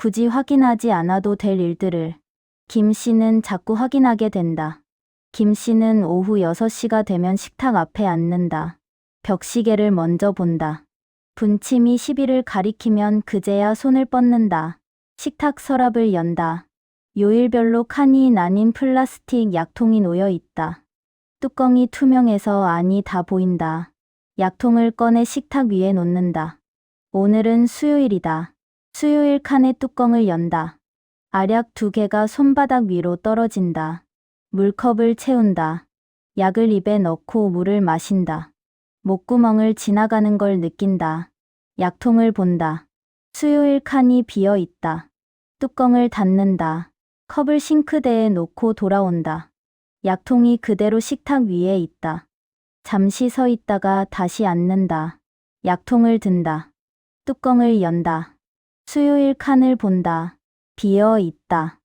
굳이 확인하지 않아도 될 일들을 김 씨는 자꾸 확인하게 된다. 김 씨는 오후 6시가 되면 식탁 앞에 앉는다. 벽시계를 먼저 본다. 분침이 10일을 가리키면 그제야 손을 뻗는다. 식탁 서랍을 연다. 요일별로 칸이 나뉜 플라스틱 약통이 놓여 있다. 뚜껑이 투명해서 안이 다 보인다. 약통을 꺼내 식탁 위에 놓는다. 오늘은 수요일이다. 수요일 칸의 뚜껑을 연다. 알약 2개가 손바닥 위로 떨어진다. 물컵을 채운다. 약을 입에 넣고 물을 마신다. 목구멍을 지나가는 걸 느낀다. 약통을 본다. 수요일 칸이 비어 있다. 뚜껑을 닫는다. 컵을 싱크대에 놓고 돌아온다. 약통이 그대로 식탁 위에 있다. 잠시 서 있다가 다시 앉는다. 약통을 든다. 뚜껑을 연다. 수요일 칸을 본다. 비어 있다.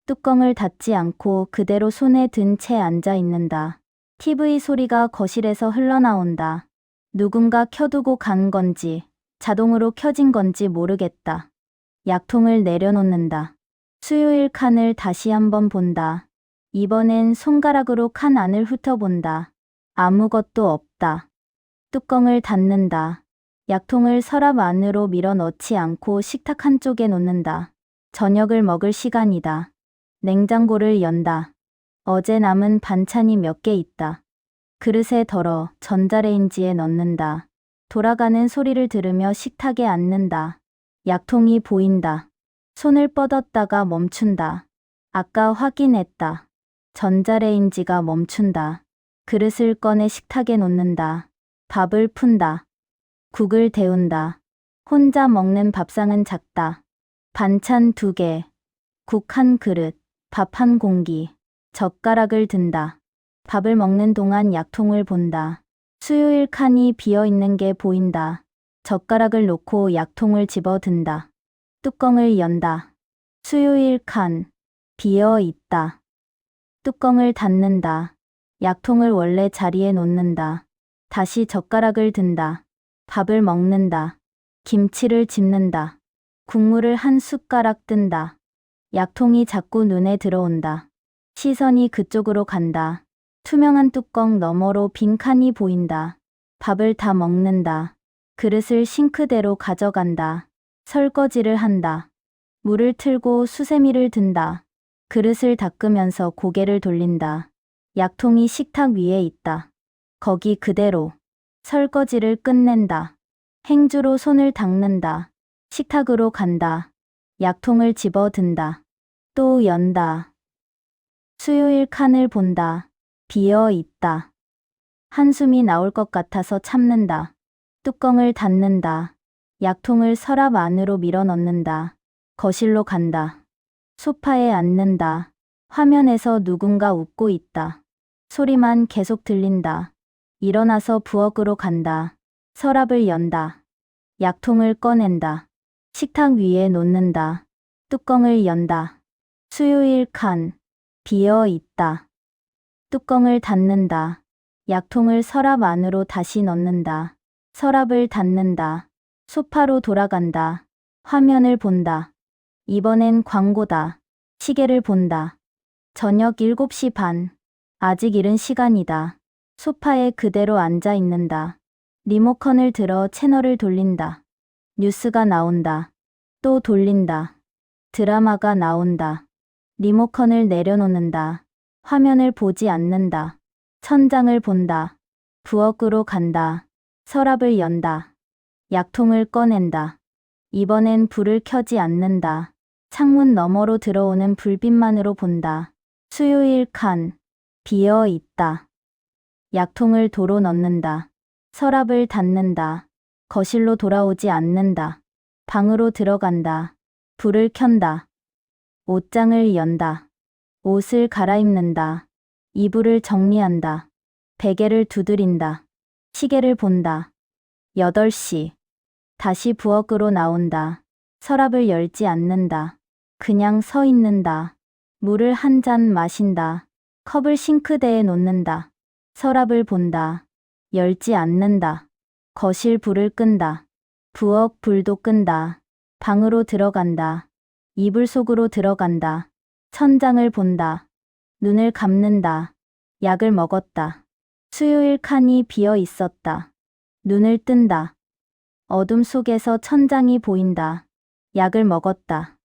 뚜껑을 닫지 않고 그대로 손에 든 채 앉아 있는다. TV 소리가 거실에서 흘러나온다. 누군가 켜두고 간 건지 자동으로 켜진 건지 모르겠다. 약통을 내려놓는다. 수요일 칸을 다시 한번 본다. 이번엔 손가락으로 칸 안을 훑어본다. 아무것도 없다. 뚜껑을 닫는다. 약통을 서랍 안으로 밀어 넣지 않고 식탁 한쪽에 놓는다. 저녁을 먹을 시간이다. 냉장고를 연다. 어제 남은 반찬이 몇 개 있다. 그릇에 덜어 전자레인지에 넣는다. 돌아가는 소리를 들으며 식탁에 앉는다. 약통이 보인다. 손을 뻗었다가 멈춘다. 아까 확인했다. 전자레인지가 멈춘다. 그릇을 꺼내 식탁에 놓는다. 밥을 푼다. 국을 데운다. 혼자 먹는 밥상은 작다. 반찬 2개, 국 1그릇, 밥 1공기, 젓가락을 든다. 밥을 먹는 동안 약통을 본다. 수요일 칸이 비어 있는 게 보인다. 젓가락을 놓고 약통을 집어 든다. 뚜껑을 연다. 수요일 칸, 비어 있다. 뚜껑을 닫는다. 약통을 원래 자리에 놓는다. 다시 젓가락을 든다. 밥을 먹는다. 김치를 집는다. 국물을 한 숟가락 뜬다. 약통이 자꾸 눈에 들어온다. 시선이 그쪽으로 간다. 투명한 뚜껑 너머로 빈 칸이 보인다. 밥을 다 먹는다. 그릇을 싱크대로 가져간다. 설거지를 한다. 물을 틀고 수세미를 든다. 그릇을 닦으면서 고개를 돌린다. 약통이 식탁 위에 있다. 거기 그대로. 설거지를 끝낸다. 행주로 손을 닦는다. 식탁으로 간다. 약통을 집어 든다. 또 연다. 수요일 칸을 본다. 비어 있다. 한숨이 나올 것 같아서 참는다. 뚜껑을 닫는다. 약통을 서랍 안으로 밀어 넣는다. 거실로 간다. 소파에 앉는다. 화면에서 누군가 웃고 있다. 소리만 계속 들린다. 일어나서 부엌으로 간다. 서랍을 연다. 약통을 꺼낸다. 식탁 위에 놓는다. 뚜껑을 연다. 수요일 칸, 비어 있다. 뚜껑을 닫는다. 약통을 서랍 안으로 다시 넣는다. 서랍을 닫는다. 소파로 돌아간다. 화면을 본다. 이번엔 광고다. 시계를 본다. 저녁 7시 반. 아직 이른 시간이다. 소파에 그대로 앉아 있는다. 리모컨을 들어 채널을 돌린다. 뉴스가 나온다. 또 돌린다. 드라마가 나온다. 리모컨을 내려놓는다. 화면을 보지 않는다. 천장을 본다. 부엌으로 간다. 서랍을 연다. 약통을 꺼낸다. 이번엔 불을 켜지 않는다. 창문 너머로 들어오는 불빛만으로 본다. 수요일 칸, 비어 있다. 약통을 도로 넣는다. 서랍을 닫는다. 거실로 돌아오지 않는다. 방으로 들어간다. 불을 켠다. 옷장을 연다. 옷을 갈아입는다. 이불을 정리한다. 베개를 두드린다. 시계를 본다. 8시. 다시 부엌으로 나온다. 서랍을 열지 않는다. 그냥 서 있는다. 물을 한 잔 마신다. 컵을 싱크대에 놓는다. 서랍을 본다. 열지 않는다. 거실 불을 끈다. 부엌 불도 끈다. 방으로 들어간다. 이불 속으로 들어간다. 천장을 본다. 눈을 감는다. 약을 먹었다. 수요일 칸이 비어 있었다. 눈을 뜬다. 어둠 속에서 천장이 보인다. 약을 먹었다.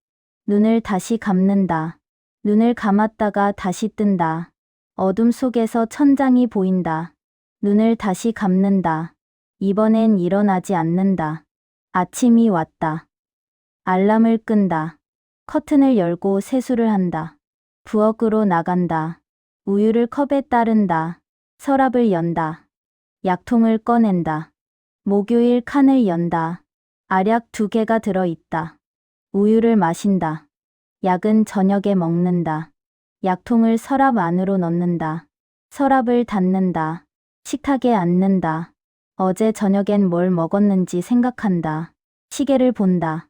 눈을 다시 감는다. 눈을 감았다가 다시 뜬다. 어둠 속에서 천장이 보인다. 눈을 다시 감는다. 이번엔 일어나지 않는다. 아침이 왔다. 알람을 끈다. 커튼을 열고 세수를 한다. 부엌으로 나간다. 우유를 컵에 따른다. 서랍을 연다. 약통을 꺼낸다. 목요일 칸을 연다. 알약 2개가 들어있다. 우유를 마신다. 약은 저녁에 먹는다. 약통을 서랍 안으로 넣는다. 서랍을 닫는다. 식탁에 앉는다. 어제 저녁엔 뭘 먹었는지 생각한다. 시계를 본다.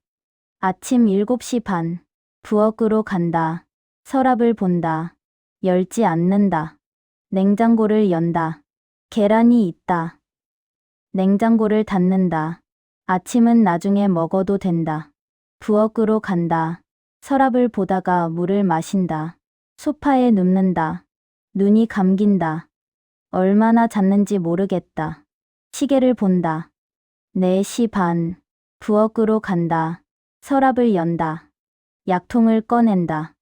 아침 7시 반. 부엌으로 간다. 서랍을 본다. 열지 않는다. 냉장고를 연다. 계란이 있다. 냉장고를 닫는다. 아침은 나중에 먹어도 된다. 부엌으로 간다. 서랍을 보다가 물을 마신다. 소파에 눕는다. 눈이 감긴다. 얼마나 잤는지 모르겠다. 시계를 본다. 4시 반. 부엌으로 간다. 서랍을 연다. 약통을 꺼낸다.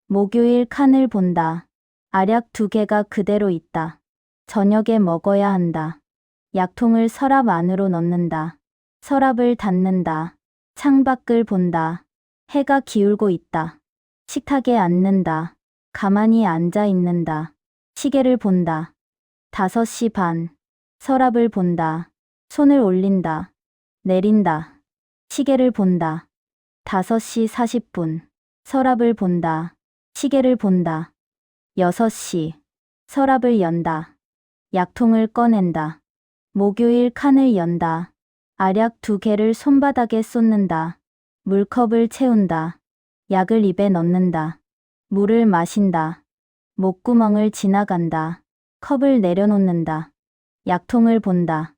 목요일 칸을 본다. 알약 2개가 그대로 있다. 저녁에 먹어야 한다. 약통을 서랍 안으로 넣는다. 서랍을 닫는다. 창밖을 본다. 해가 기울고 있다. 식탁에 앉는다. 가만히 앉아 있는다. 시계를 본다. 5시 반. 서랍을 본다. 손을 올린다. 내린다. 시계를 본다. 5시 40분. 서랍을 본다. 시계를 본다. 6시. 서랍을 연다. 약통을 꺼낸다. 목요일 칸을 연다. 알약 2개를 손바닥에 쏟는다. 물컵을 채운다. 약을 입에 넣는다. 물을 마신다. 목구멍을 지나간다. 컵을 내려놓는다. 약통을 본다.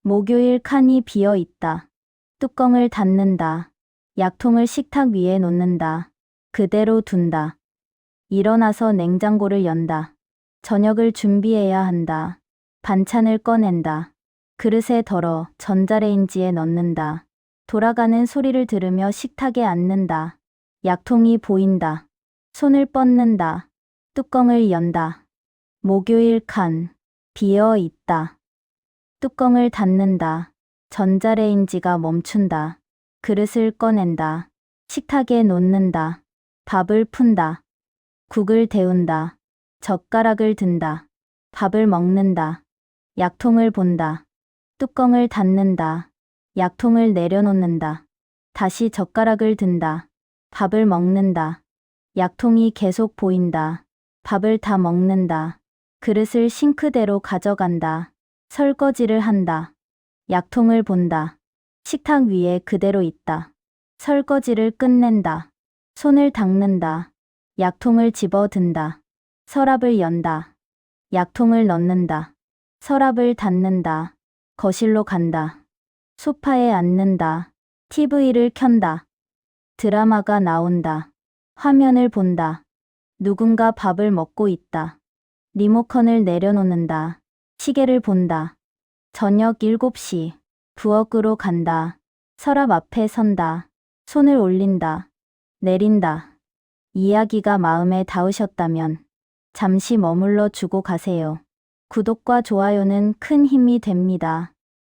목요일 칸이 비어 있다. 뚜껑을 닫는다. 약통을 식탁 위에 놓는다. 그대로 둔다. 일어나서 냉장고를 연다. 저녁을 준비해야 한다. 반찬을 꺼낸다. 그릇에 덜어 전자레인지에 넣는다. 돌아가는 소리를 들으며 식탁에 앉는다. 약통이 보인다. 손을 뻗는다. 뚜껑을 연다. 목요일 칸. 비어 있다. 뚜껑을 닫는다. 전자레인지가 멈춘다. 그릇을 꺼낸다. 식탁에 놓는다. 밥을 푼다. 국을 데운다. 젓가락을 든다. 밥을 먹는다. 약통을 본다. 뚜껑을 닫는다. 약통을 내려놓는다. 다시 젓가락을 든다. 밥을 먹는다. 약통이 계속 보인다. 밥을 다 먹는다. 그릇을 싱크대로 가져간다. 설거지를 한다. 약통을 본다. 식탁 위에 그대로 있다. 설거지를 끝낸다. 손을 닦는다. 약통을 집어든다. 서랍을 연다. 약통을 넣는다. 서랍을 닫는다. 거실로 간다. 소파에 앉는다. TV를 켠다. 드라마가 나온다. 화면을 본다. 누군가 밥을 먹고 있다. 리모컨을 내려놓는다. 시계를 본다. 저녁 7시. 부엌으로 간다. 서랍 앞에 선다. 손을 올린다. 내린다. 이야기가 마음에 닿으셨다면 잠시 머물러 주고 가세요. 구독과 좋아요는 큰 힘이 됩니다.